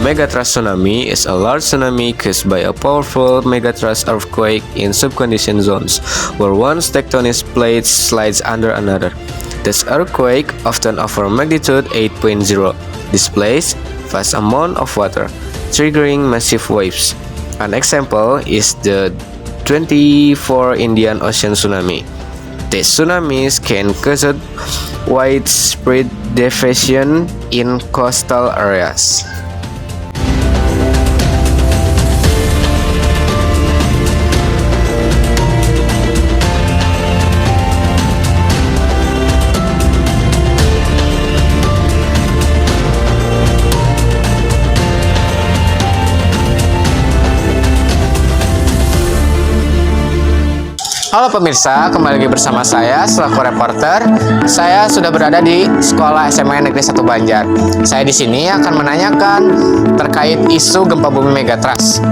megathrust tsunami is a large tsunami caused by a powerful megathrust earthquake in subcontinental zones, where one tectonic plate slides under another. This earthquake, often over magnitude 8.0, displaces vast amount of water, triggering massive waves. An example is the 24 Indian Ocean tsunami. These tsunamis can cause widespread devastation in coastal areas. Halo pemirsa, kembali lagi bersama saya selaku reporter. Saya sudah berada di Sekolah SMA Negeri 1 Banjar. Saya di sini akan menanyakan terkait isu gempa bumi megatrust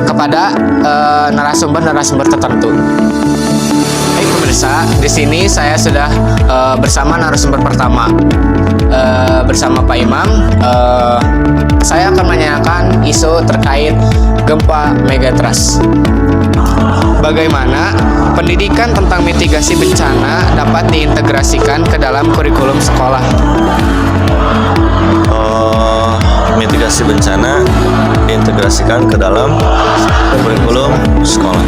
kepada narasumber-narasumber tertentu. Baik pemirsa, di sini saya sudah bersama narasumber pertama, bersama Pak Imam. Saya akan menanyakan isu terkait gempa megatrust. Bagaimana pendidikan tentang mitigasi bencana dapat diintegrasikan ke dalam kurikulum sekolah? Mitigasi bencana diintegrasikan ke dalam kurikulum sekolah.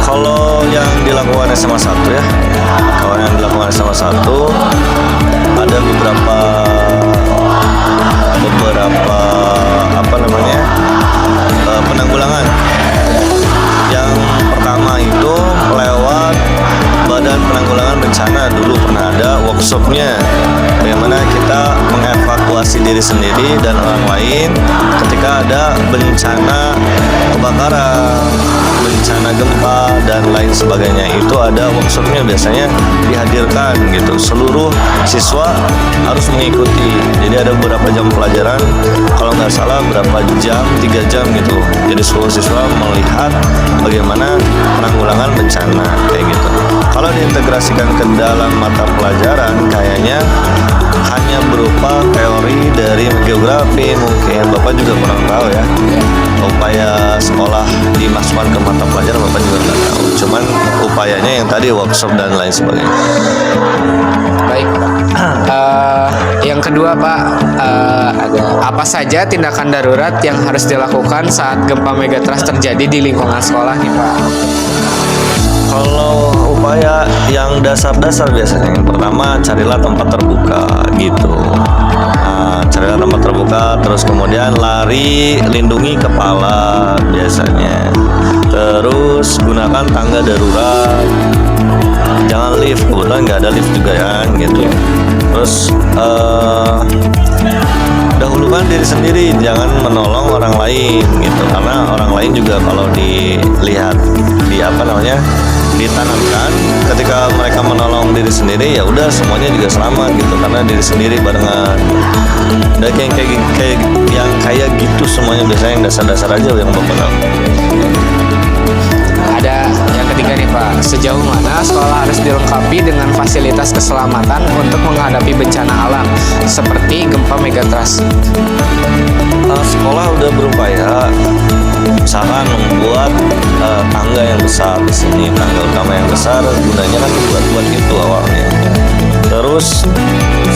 Kalau yang dilakukan SMA 1 ya, kalau yang dilakukan SMA 1 ada beberapa penanggulangan. Yang pertama itu lewat Badan Penanggulangan Bencana, dulu pernah ada workshopnya, bagaimana kita mengevakuasi diri sendiri dan orang lain ketika ada bencana kebakaran, bencana gempa dan lain sebagainya. Itu ada workshopnya, biasanya dihadirkan gitu, seluruh siswa harus mengikuti. Jadi ada beberapa jam pelajaran, kalau nggak salah berapa jam, 3 jam gitu. Jadi seluruh siswa melihat bagaimana penanggulangan bencana kayak gitu. Kalau diintegrasikan ke dalam mata pelajaran, kayaknya hanya berupa teori dari geografi, mungkin Bapak juga kurang tahu ya. Upaya sekolah dimasukkan ke mata pelajaran Bapak juga nggak tahu. Cuman upayanya yang tadi workshop dan lain sebagainya. Baik, yang kedua Pak, apa saja tindakan darurat yang harus dilakukan saat gempa megatrust terjadi di lingkungan sekolah nih Pak? Kalau upaya yang dasar-dasar biasanya, yang pertama carilah tempat terbuka gitu. Carilah tempat terbuka, terus kemudian lari, lindungi kepala biasanya. Terus gunakan tangga darurat. Jangan lift, kebetulan nggak ada lift juga ya gitu. Terus dahulukan diri sendiri, jangan menolong orang lain gitu, karena orang lain juga kalau dilihat ditanamkan ketika mereka menolong diri sendiri, ya udah semuanya juga selamat gitu, karena diri sendiri barengan. Dan yang kayak gitu semuanya biasanya yang dasar-dasar aja yang Bapak tahu. Ada yang ketiga nih Pak, sejauh mana sekolah harus dilengkapi dengan fasilitas keselamatan untuk menghadapi bencana alam seperti gempa megatrust? Sekolah udah berupaya, misalkan membuat tangga yang besar di sini, tangga utama yang besar, gunanya kan buat itu awalnya. Terus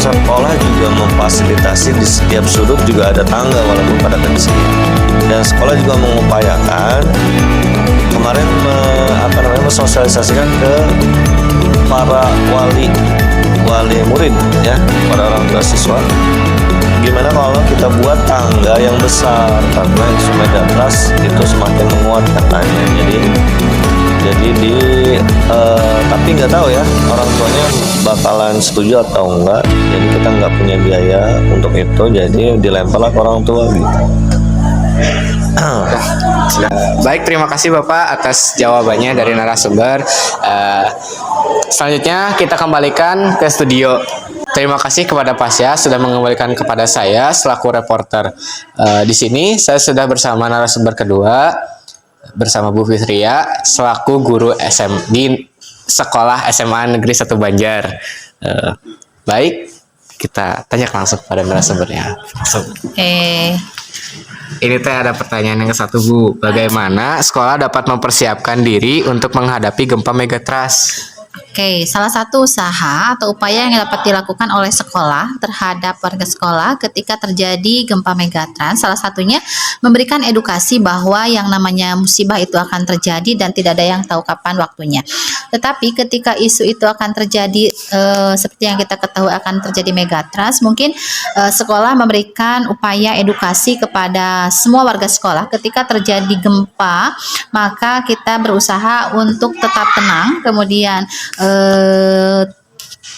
sekolah juga memfasilitasi di setiap sudut juga ada tangga walaupun pada kecil. Dan sekolah juga mengupayakan kemarin mensosialisasikan ke para wali murid ya, para orang tua siswa, gimana kalau kita buat tangga yang besar, karena isu megatrust itu semakin menguat katanya. Jadi tapi nggak tahu ya orang tuanya bakalan setuju atau enggak. Jadi kita nggak punya biaya untuk itu, jadi dilemparlah ke orang tua gitu. Baik, terima kasih Bapak atas jawabannya dari narasumber. Selanjutnya kita kembalikan ke studio. Terima kasih kepada Pasya sudah mengembalikan kepada saya selaku reporter. Di sini saya sudah bersama narasumber kedua, bersama Bu Fitria selaku guru di Sekolah SMA Negeri 1 Banjar. Baik, kita tanya langsung pada narasumbernya. Langsung. Ini teh ada pertanyaan yang ke satu Bu. Bagaimana sekolah dapat mempersiapkan diri untuk menghadapi gempa megatrust? Oke, salah satu usaha atau upaya yang dapat dilakukan oleh sekolah terhadap warga sekolah ketika terjadi gempa megatrust, salah satunya memberikan edukasi bahwa yang namanya musibah itu akan terjadi dan tidak ada yang tahu kapan waktunya. Tetapi ketika isu itu akan terjadi, seperti yang kita ketahui akan terjadi megatrust, mungkin sekolah memberikan upaya edukasi kepada semua warga sekolah ketika terjadi gempa, maka kita berusaha untuk tetap tenang, kemudian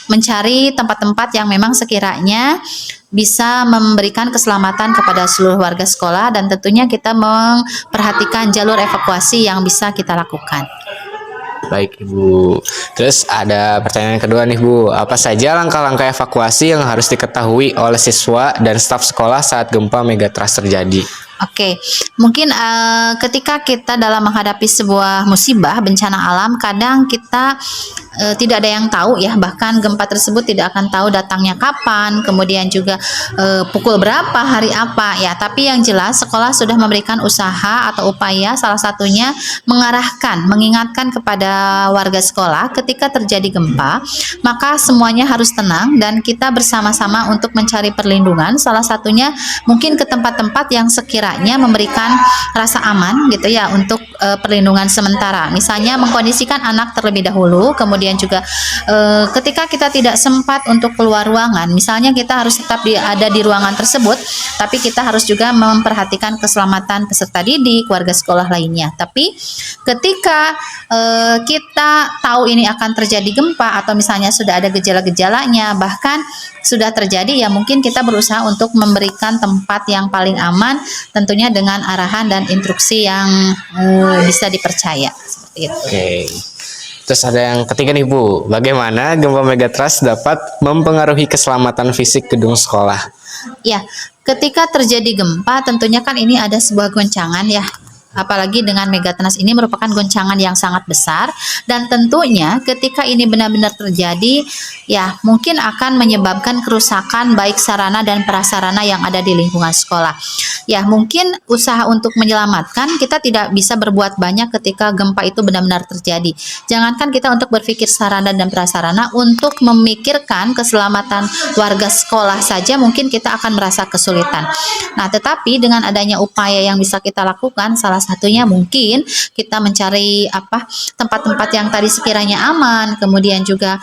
mencari tempat-tempat yang memang sekiranya bisa memberikan keselamatan kepada seluruh warga sekolah, dan tentunya kita memperhatikan jalur evakuasi yang bisa kita lakukan. Baik Ibu. Terus ada pertanyaan kedua nih Bu. Apa saja langkah-langkah evakuasi yang harus diketahui oleh siswa dan staf sekolah saat gempa megatrust terjadi? Oke, mungkin ketika kita dalam menghadapi sebuah musibah bencana alam, kadang kita tidak ada yang tahu ya, bahkan gempa tersebut tidak akan tahu datangnya kapan, kemudian juga pukul berapa, hari apa ya. Tapi yang jelas sekolah sudah memberikan usaha atau upaya, salah satunya mengarahkan, mengingatkan kepada warga sekolah ketika terjadi gempa, maka semuanya harus tenang dan kita bersama-sama untuk mencari perlindungan. Salah satunya mungkin ke tempat-tempat yang sekiranya memberikan rasa aman gitu ya untuk perlindungan sementara. Misalnya mengkondisikan anak terlebih dahulu, kemudian juga ketika kita tidak sempat untuk keluar ruangan, misalnya kita harus tetap ada di ruangan tersebut, tapi kita harus juga memperhatikan keselamatan peserta didik, warga sekolah lainnya. Tapi ketika kita tahu ini akan terjadi gempa atau misalnya sudah ada gejala-gejalanya, bahkan sudah terjadi, ya mungkin kita berusaha untuk memberikan tempat yang paling aman, tentunya dengan arahan dan instruksi yang bisa dipercaya seperti itu. Oke. Terus ada yang ketiga nih Bu. Bagaimana gempa megatrust dapat mempengaruhi keselamatan fisik gedung sekolah? Ya, ketika terjadi gempa tentunya kan ini ada sebuah goncangan ya. Apalagi dengan megatrust ini merupakan goncangan yang sangat besar, dan tentunya ketika ini benar-benar terjadi ya mungkin akan menyebabkan kerusakan baik sarana dan prasarana yang ada di lingkungan sekolah. Ya mungkin usaha untuk menyelamatkan, kita tidak bisa berbuat banyak ketika gempa itu benar-benar terjadi. Jangankan kita untuk berpikir sarana dan prasarana, untuk memikirkan keselamatan warga sekolah saja mungkin kita akan merasa kesulitan. Nah, tetapi dengan adanya upaya yang bisa kita lakukan, salah satunya mungkin kita mencari tempat-tempat yang tadi sekiranya aman, kemudian juga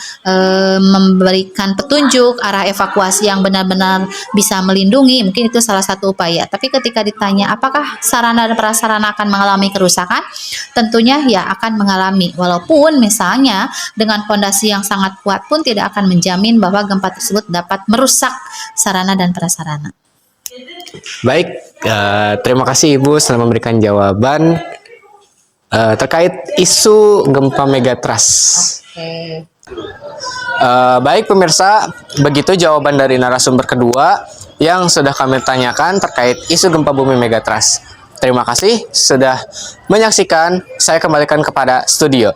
memberikan petunjuk arah evakuasi yang benar-benar bisa melindungi, mungkin itu salah satu upaya. Tapi ketika ditanya apakah sarana dan prasarana akan mengalami kerusakan, tentunya ya akan mengalami, walaupun misalnya dengan fondasi yang sangat kuat pun tidak akan menjamin bahwa gempa tersebut dapat merusak sarana dan prasarana. Baik, terima kasih Ibu sudah memberikan jawaban terkait isu gempa megatrust. Baik pemirsa, begitu jawaban dari narasumber kedua yang sudah kami tanyakan terkait isu gempa bumi megatrust. Terima kasih sudah menyaksikan. Saya kembalikan kepada studio.